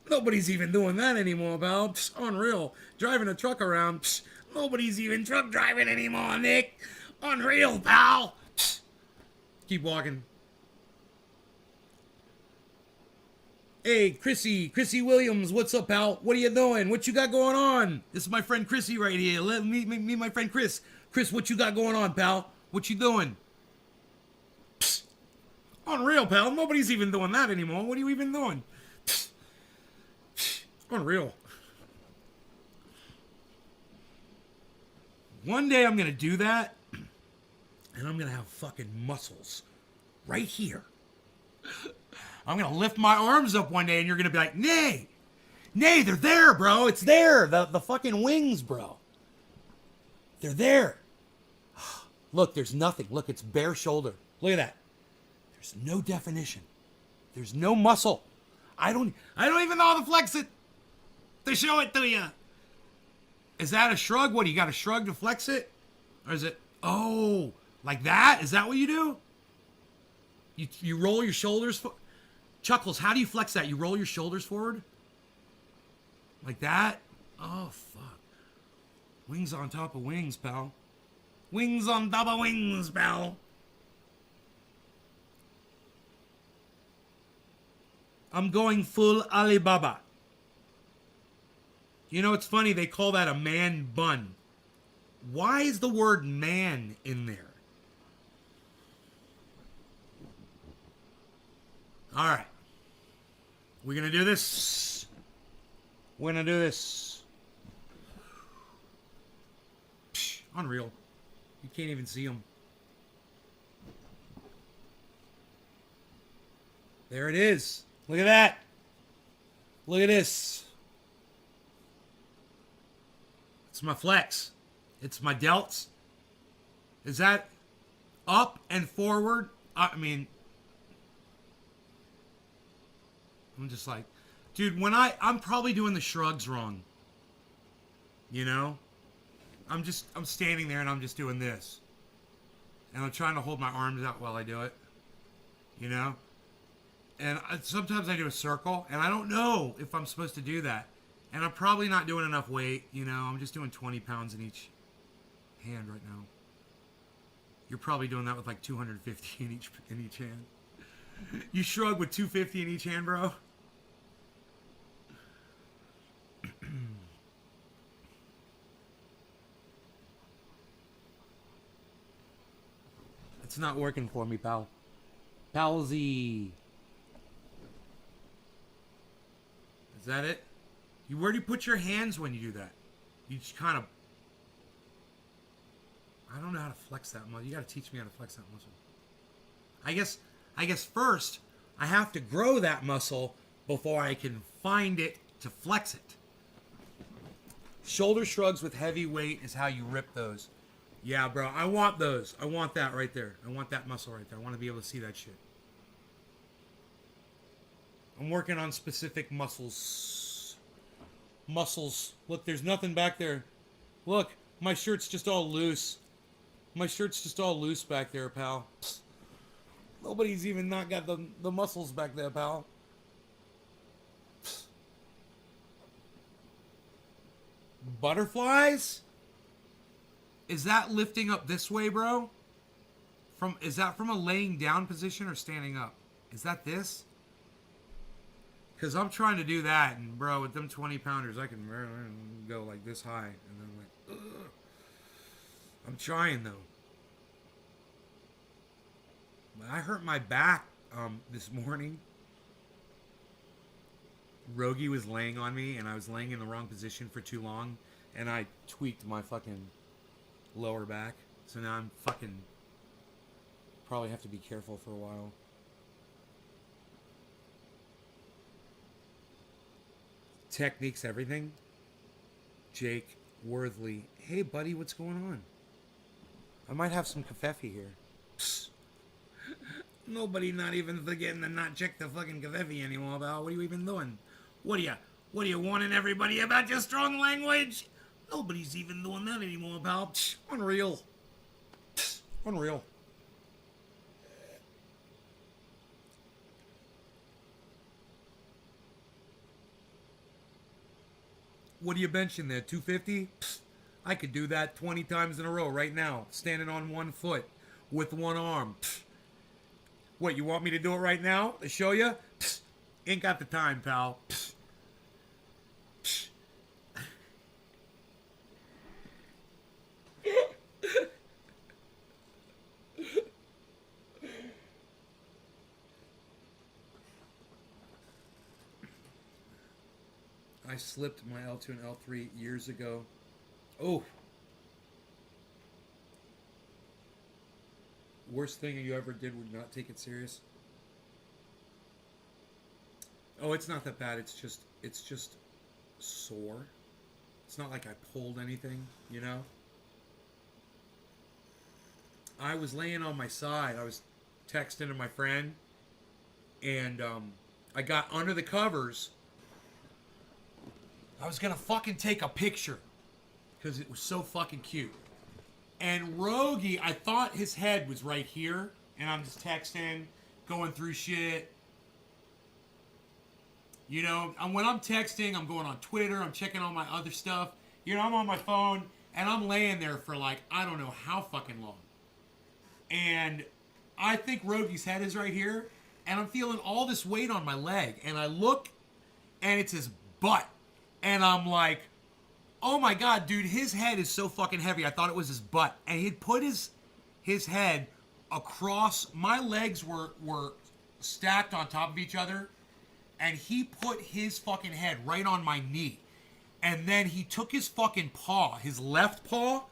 Nobody's even doing that anymore, pal. Psst. Unreal. Driving a truck around. Psst. Nobody's even truck driving anymore, Nick. Unreal, pal. Psst. Keep walking. Hey, Chrissy Williams, what's up, pal? What are you doing? What you got going on? This is my friend Chrissy right here. Let me meet my friend Chris. Chris, what you got going on, pal? What you doing? Psst. Unreal, pal. Nobody's even doing that anymore. What are you even doing? Psst. Psst. Unreal. One day I'm going to do that, and I'm going to have fucking muscles right here. I'm going to lift my arms up one day, and you're going to be like, Nay, they're there, bro. It's there. The fucking wings, bro. They're there. Look, there's nothing. Look, it's bare shoulder. Look at that. There's no definition. There's no muscle. I don't even know how to flex it to show it to you. Is that a shrug? What, you got to shrug to flex it? Or is it, oh, like that? Is that what you do? You roll your shoulders Chuckles, how do you flex that? You roll your shoulders forward? Like that? Oh, fuck. Wings on top of wings, pal. Wings on top of wings, pal. I'm going full Alibaba. You know, it's funny, they call that a man bun. Why is the word man in there? All right. We're going to do this. We're going to do this. Psh, unreal. You can't even see them. There it is. Look at that. Look at this. It's my flex. It's my delts. Is that up and forward? I mean, I'm just like, dude, when I'm probably doing the shrugs wrong. You know? I'm standing there and I'm just doing this. And I'm trying to hold my arms out while I do it. You know? And sometimes I do a circle, and I don't know if I'm supposed to do that. And I'm probably not doing enough weight, you know? I'm just doing 20 pounds in each hand right now. You're probably doing that with like 250 in each hand. You shrug with 250 in each hand, bro? It's not working for me, pal. Palsy. Is that it? Where do you put your hands when you do that? You just kind of... I don't know how to flex that muscle. You got to teach me how to flex that muscle. I guess first, I have to grow that muscle before I can find it to flex it. Shoulder shrugs with heavy weight is how you rip those. Yeah, bro. I want those. I want that right there. I want that muscle right there. I want to be able to see that shit. I'm working on specific muscles. Look, there's nothing back there. Look, my shirt's just all loose. My shirt's just all loose back there, pal. Psst. Nobody's even not got the muscles back there, pal. Psst. Butterflies? Is that lifting up this way, bro? Is that from a laying down position or standing up? Is that this? Because I'm trying to do that, and bro, with them 20 pounders, I can go like this high, and then like, ugh. I'm trying though. But I hurt my back this morning. Rogie was laying on me, and I was laying in the wrong position for too long, and I tweaked my fucking lower back. So now I'm fucking probably have to be careful for a while. Technique's everything. Jake Worthley. Hey, buddy, what's going on? I might have some kafefe here. Psst. Nobody not even forgetting to not check the fucking kafefe anymore, pal. What are you even doing? What are you warning everybody about your strong language? Nobody's even doing that anymore, pal. Psst. Unreal. Psst. Unreal. What are you benching there? 250? Psst. I could do that 20 times in a row right now, standing on one foot with one arm. Psst. What, you want me to do it right now to show you? Psst. Ain't got the time, pal. Psst. Psst. I slipped my L2 and L3 years ago. Oh. Worst thing you ever did would not take it serious? Oh, it's not that bad. It's just sore. It's not like I pulled anything, you know? I was laying on my side. I was texting to my friend, and I got under the covers. I was gonna fucking take a picture because it was so fucking cute. And Rogie, I thought his head was right here, and I'm just texting, going through shit. You know, and when I'm texting, I'm going on Twitter, I'm checking all my other stuff. You know, I'm on my phone, and I'm laying there for like, I don't know how fucking long. And I think Rogie's head is right here, and I'm feeling all this weight on my leg. And I look, and it's his butt. And I'm like, oh my God, dude, his head is so fucking heavy. I thought it was his butt. And he'd put his head across, my legs were stacked on top of each other. And he put his fucking head right on my knee. And then he took his fucking paw, his left paw,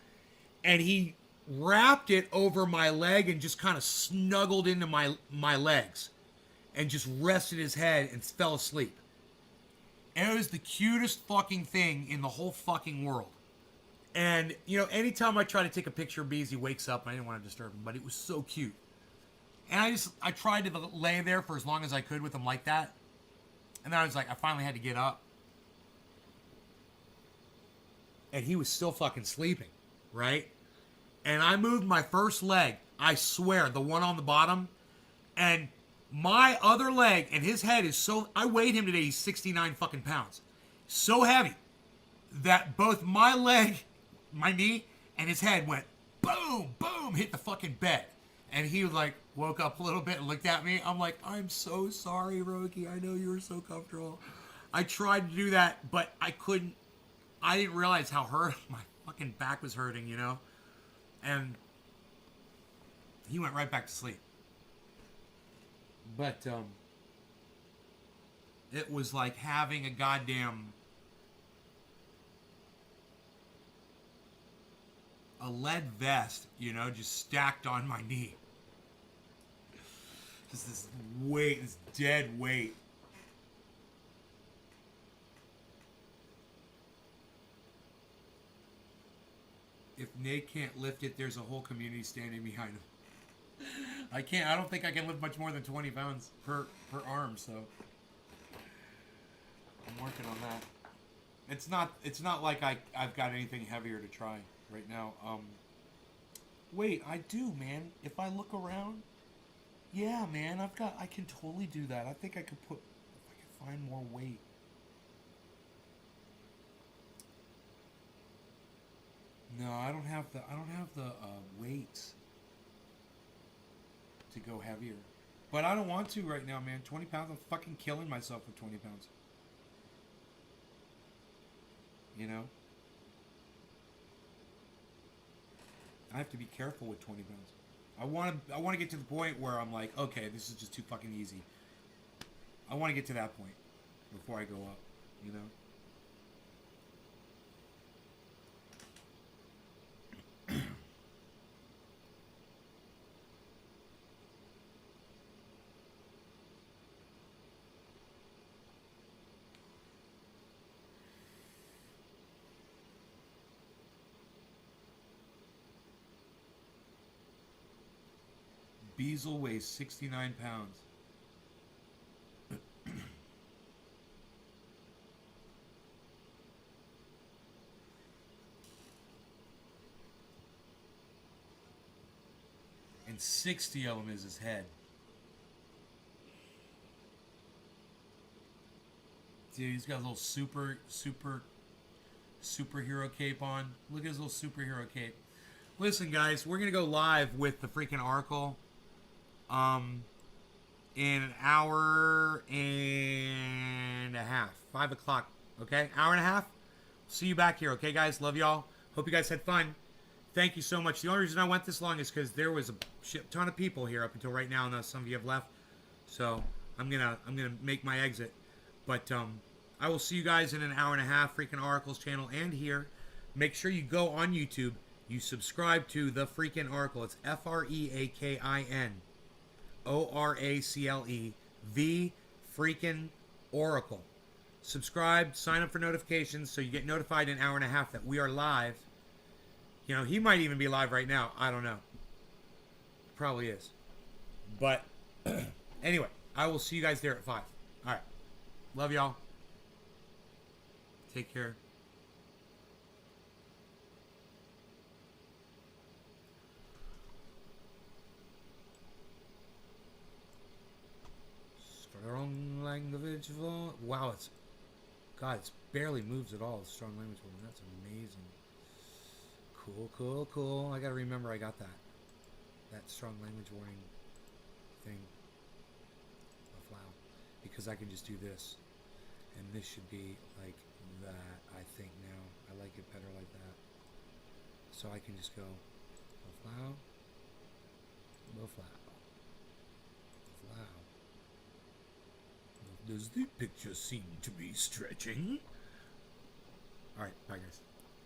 and he wrapped it over my leg and just kind of snuggled into my legs. And just rested his head and fell asleep. And it was the cutest fucking thing in the whole fucking world. And, you know, anytime I try to take a picture of Bees, he wakes up. And I didn't want to disturb him, but it was so cute. And I tried to lay there for as long as I could with him like that. And then I was like, I finally had to get up. And he was still fucking sleeping, right? And I moved my first leg, I swear, the one on the bottom. And my other leg and his head is so... I weighed him today, he's 69 fucking pounds. So heavy that both my leg, my knee, and his head went boom, boom, hit the fucking bed. And he was like, woke up a little bit and looked at me. I'm like, I'm so sorry, Rogie. I know you were so comfortable. I tried to do that, but I couldn't. I didn't realize how hurt my fucking back was hurting, you know? And he went right back to sleep. But it was like having a goddamn... a lead vest, you know, just stacked on my knee. Just this weight, this dead weight. If Nate can't lift it, there's a whole community standing behind him. I don't think I can lift much more than 20 pounds per arm, so I'm working on that. It's not like I've got anything heavier to try right now. Wait, I do, man. If I look around, yeah, man, I can totally do that. I think I could if I could find more weight. No, I don't have the weights. to go heavier. But I don't want to right now, man. 20 pounds, I'm fucking killing myself with 20 pounds. You know? I have to be careful with 20 pounds. I want to get to the point where I'm like, okay, this is just too fucking easy. I want to get to that point before I go up, you know? Beazle weighs 69 pounds. And 60 of them is his head. Dude, he's got a little superhero cape on. Look at his little superhero cape. Listen, guys, we're gonna go live with the freaking Oracle. In an hour and a half. 5 o'clock. Okay? Hour and a half. See you back here. Okay, guys? Love y'all. Hope you guys had fun. Thank you so much. The only reason I went this long is because there was a shit ton of people here up until right now, and some of you have left. So I'm gonna make my exit. But I will see you guys in an hour and a half. Freaking Oracle's channel and here. Make sure you go on YouTube. You subscribe to the freaking Oracle. It's FREAKIN. ORACLE, the freaking Oracle. Subscribe, sign up for notifications so you get notified in an hour and a half that we are live. You know, he might even be live right now. I don't know. Probably is. But anyway, I will see you guys there at 5. All right. Love y'all. Take care. Strong language for... Wow, it's... God, it barely moves at all. The strong language for... That's amazing. Cool, cool, cool. I gotta remember I got that. That strong language warning thing. Oh, wow. Because I can just do this. And this should be like that, I think now. I like it better like that. So I can just go... Flow. Flow. Flow. Does the picture seem to be stretching? Alright, bye guys.